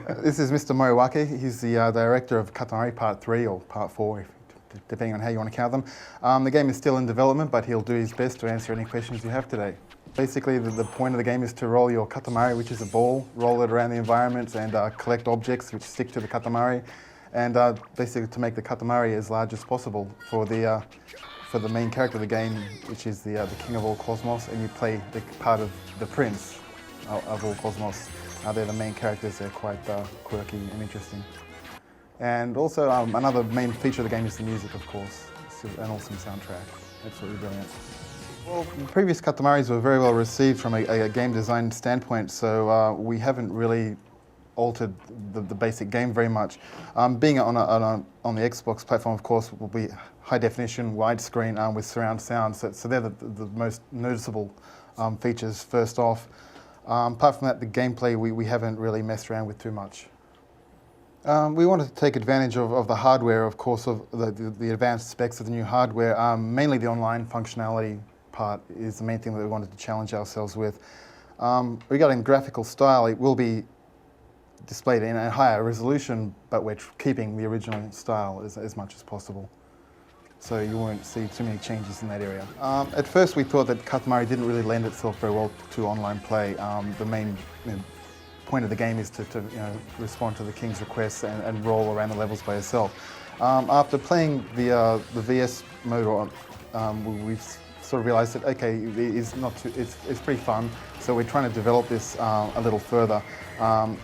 This is Mr. Moriwaki. He's the director of Katamari Part 3 or Part 4, depending on how you want to count them. The game is still in development, but he'll do his best to answer any questions you have today. Basically, the point of the game is to roll your Katamari, which is a ball, roll it around the environment and collect objects which stick to the Katamari, and basically to make the Katamari as large as possible for the main character of the game, which is the king of all cosmos, and you play the part of the prince of all cosmos. They're the main characters. They're quite quirky and interesting. And also another main feature of the game is the music, of course. It's an awesome soundtrack. Absolutely brilliant. Well, the previous Katamaris were very well received from a game design standpoint, so we haven't really altered the basic game very much. Being on the Xbox platform, of course, will be high definition, widescreen with surround sound, so they're the most noticeable features first off. Apart from that, the gameplay we haven't really messed around with too much. We wanted to take advantage of the hardware, of course, of the advanced specs of the new hardware. Mainly the online functionality part is the main thing that we wanted to challenge ourselves with. Regarding graphical style, it will be displayed in a higher resolution, but we're keeping the original style as much as possible. So you won't see too many changes in that area. At first we thought that Katamari didn't really lend itself very well to online play. The main point of the game is to respond to the king's requests and roll around the levels by yourself. After playing the VS mode, we've sort of realised that okay, it's pretty fun. So we're trying to develop this a little further.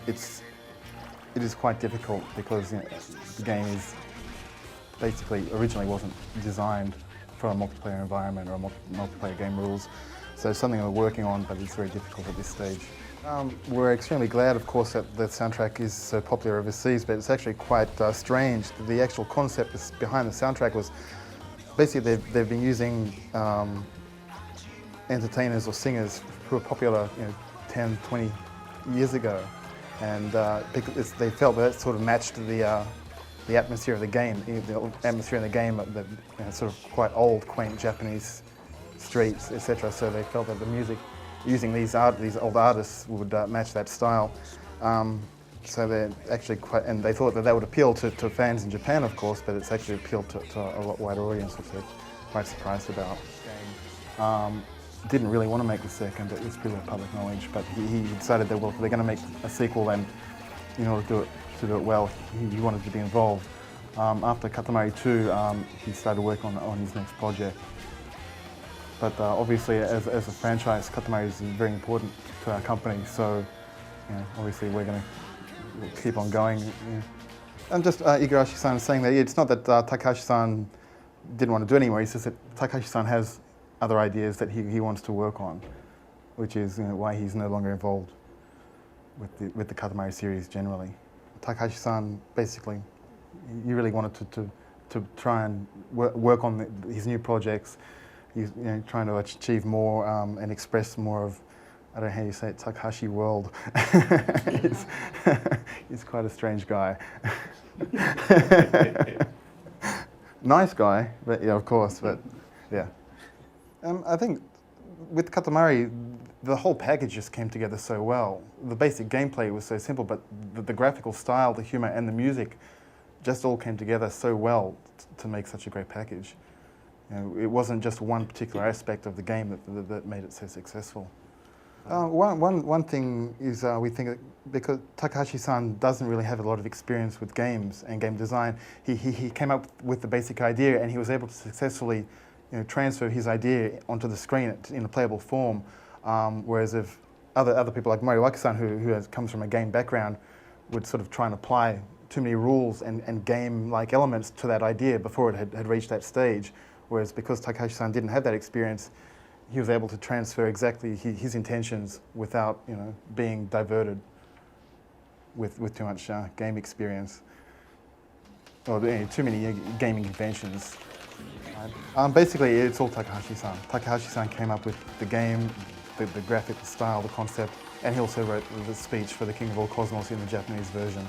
It is quite difficult because the game is basically originally wasn't designed for a multiplayer environment or multiplayer game rules. So it's something we're working on, but it's very difficult at this stage. We're extremely glad, of course, that the soundtrack is so popular overseas, but it's actually quite strange. The actual concept behind the soundtrack was basically they've been using entertainers or singers who were popular 10, 20 years ago, and because they felt that sort of matched the atmosphere of the game, the atmosphere in the game of the sort of quite old, quaint Japanese streets, etc. So they felt that the music, using these old artists, would match that style. So they're actually quite, and they thought that would appeal to fans in Japan, of course, but it's actually appealed to a lot wider audience, which they're quite surprised about. Didn't really want to make the second, it was pretty public knowledge, but he decided that, well, if they're going to make a sequel, then in order to do it well, he wanted to be involved. After Katamari 2, he started working on his next project. But obviously, as a franchise, Katamari is very important to our company, so obviously we're going to keep on going. And just Igarashi-san is saying that it's not that Takahashi-san didn't want to do it anymore, it's just that Takahashi-san has other ideas that he wants to work on, which is why he's no longer involved with the Katamari series generally. Takahashi-san basically, he really wanted to try and work on his new projects. He's trying to achieve more and express more of, I don't know how you say it, Takahashi world. He's quite a strange guy. Nice guy, but of course, but yeah. I think with Katamari, the whole package just came together so well. The basic gameplay was so simple, but the graphical style, the humour and the music just all came together so well to make such a great package. It wasn't just one particular aspect of the game that made it so successful. One thing is we think that because Takahashi-san doesn't really have a lot of experience with games and game design, he came up with the basic idea and he was able to successfully transfer his idea onto the screen in a playable form, whereas if other people like Moriwaki-san, who comes from a game background, would sort of try and apply too many rules and game-like elements to that idea before it had reached that stage. Whereas because Takahashi-san didn't have that experience, he was able to transfer exactly his intentions without being diverted with too much game experience or too many gaming conventions. Basically, it's all Takahashi-san. Takahashi-san came up with the game, the graphic style, the concept, and he also wrote the speech for the King of All Cosmos in the Japanese version.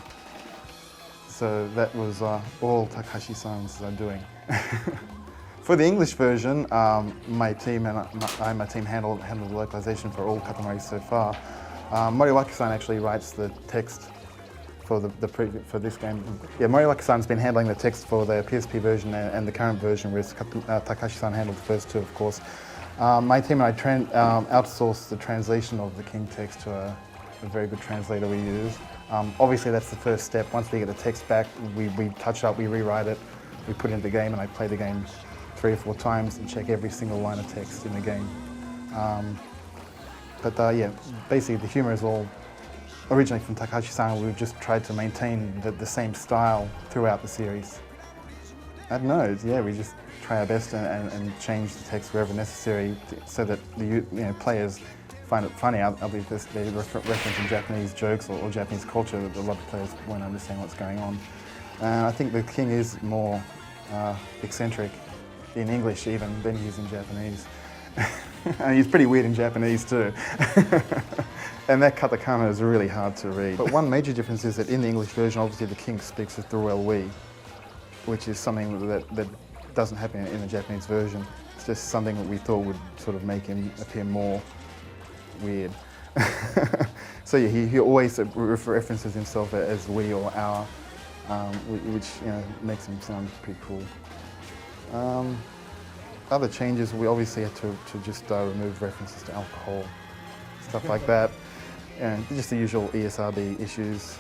So that was all Takahashi-san's doing. For the English version, my team and my team handled the localization for all Katamari so far. Moriwaki-san actually writes the text for for this game. Yeah, Moriwaki-san's been handling the text for the PSP version and the current version, whereas Takashi-san handled the first two, of course. My team and I outsourced the translation of the King text to a very good translator we use. Obviously, that's the first step. Once we get the text back, we touch it up, we rewrite it, we put it into the game, and I play the game 3 or 4 times and check every single line of text in the game. Yeah, basically the humour is all originally from Takashi-san. We've just tried to maintain the same style throughout the series. I don't know, yeah, we just try our best and change the text wherever necessary so that the players find it funny. I'll be this, they referencing Japanese jokes or Japanese culture that a lot of players won't understand what's going on. I think the King is more eccentric in English even than he is in Japanese. And he's pretty weird in Japanese too. And that katakana is really hard to read. But one major difference is that in the English version, obviously the King speaks with the royal we, which is something that doesn't happen in the Japanese version. It's just something that we thought would sort of make him appear more weird. So yeah, he always references himself as we or our, which makes him sound pretty cool. Other changes, we obviously had to just remove references to alcohol, stuff like that, and just the usual ESRB issues.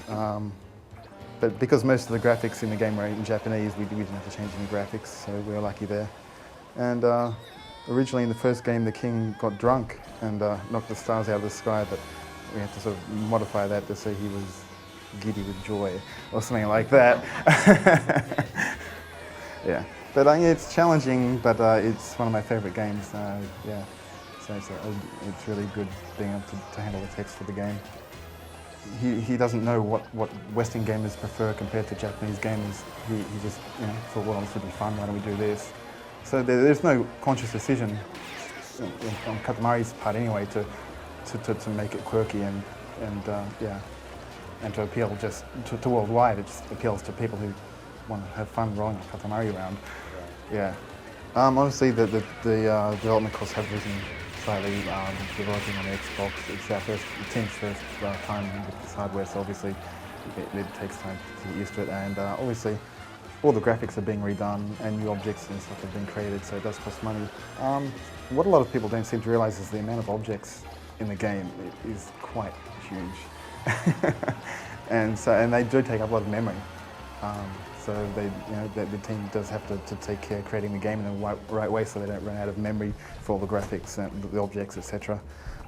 But because most of the graphics in the game were in Japanese, we didn't have to change any graphics, so we were lucky there. And originally in the first game, the King got drunk and knocked the stars out of the sky, but we had to sort of modify that to say he was giddy with joy or something like that. Yeah, but it's challenging, but it's one of my favourite games. Yeah, so it's really good being able to handle the text for the game. He doesn't know what Western gamers prefer compared to Japanese gamers. He just thought, well, this would be fun, why don't we do this? So there's no conscious decision on Katamari's part anyway to make it quirky and to appeal just to worldwide. It just appeals to people who want to have fun rolling a Katamari around. Yeah. Honestly, the development costs have risen slightly. Developing on the Xbox, it's our the team's first time with this hardware, so obviously it takes time to get used to it. And obviously, all the graphics are being redone and new objects and stuff have been created, so it does cost money. What a lot of people don't seem to realise is the amount of objects in the game is quite huge, and they do take up a lot of memory. So the team does have to take care of creating the game in the right way so they don't run out of memory for all the graphics and the objects, etc.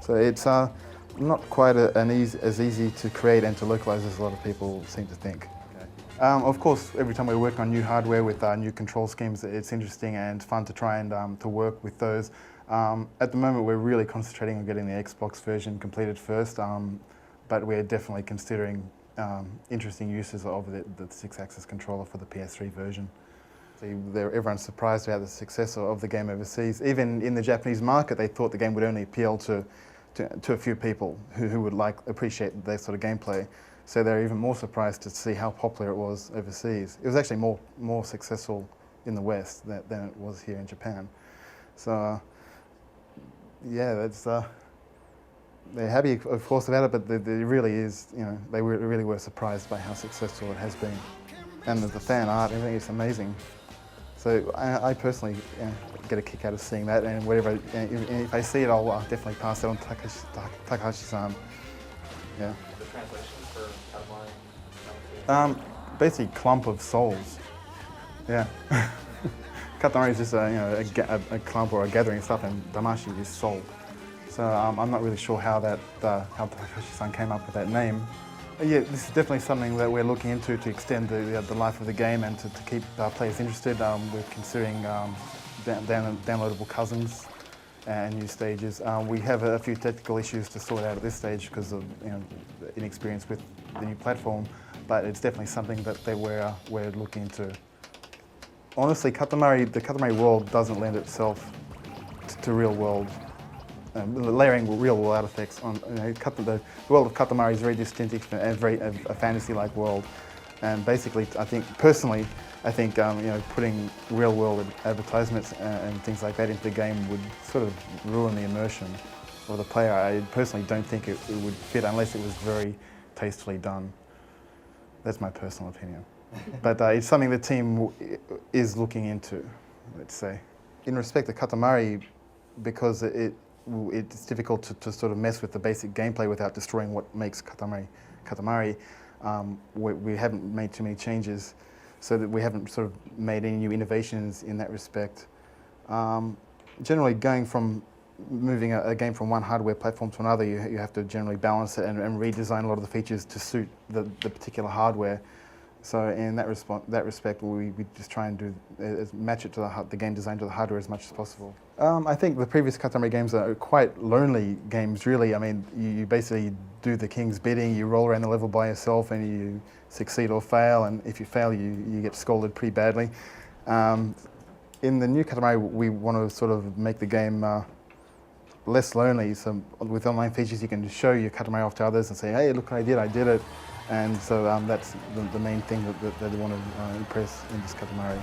So it's not quite as easy to create and to localize as a lot of people seem to think. Of course, every time we work on new hardware with new control schemes, it's interesting and fun to try and to work with those. At the moment, we're really concentrating on getting the Xbox version completed first, but we're definitely considering interesting uses of the 6-axis controller for the PS3 version. Everyone's surprised about the success of the game overseas. Even in the Japanese market, they thought the game would only appeal to a few people who would appreciate that sort of gameplay. So they're even more surprised to see how popular it was overseas. It was actually more successful in the West than it was here in Japan. So yeah, that's they're happy, of course, about it, but it really is, they really were surprised by how successful it has been. And the fan art, everything is amazing. So I personally get a kick out of seeing that, and whatever, if I see it, I'll definitely pass it on to Takashi-san. Yeah. The translation for Katamari? Basically, clump of souls. Yeah. Katamari is just a clump or a gathering of stuff, and Damashi is soul. So I'm not really sure how how Takashi-san came up with that name. But yeah, this is definitely something that we're looking into to extend the life of the game and to keep players interested. We're considering downloadable cousins and new stages. We have a few technical issues to sort out at this stage because of inexperience with the new platform, but it's definitely something that we're looking into. Honestly, the Katamari world doesn't lend itself to real world. Layering real world art effects on the world of Katamari is very distinctive and very a fantasy-like world. And basically, I think putting real world advertisements and things like that into the game would sort of ruin the immersion of the player. I personally don't think it would fit unless it was very tastefully done. That's my personal opinion. But it's something the team is looking into, let's say. In respect to Katamari, because it's difficult to sort of mess with the basic gameplay without destroying what makes Katamari, we haven't made too many changes, so that we haven't sort of made any new innovations in that respect. Generally, moving a game from one hardware platform to another, you have to generally balance it and redesign a lot of the features to suit the particular hardware. So in that respect, we just try and match it to the game design to the hardware as much as possible. I think the previous Katamari games are quite lonely games, really. I mean, you basically do the king's bidding, you roll around the level by yourself and you succeed or fail, and if you fail, you get scolded pretty badly. In the new Katamari, we want to sort of make the game less lonely. So with online features, you can show your Katamari off to others and say, hey, look what I did it. And so that's the main thing that they want to impress in this Katamari.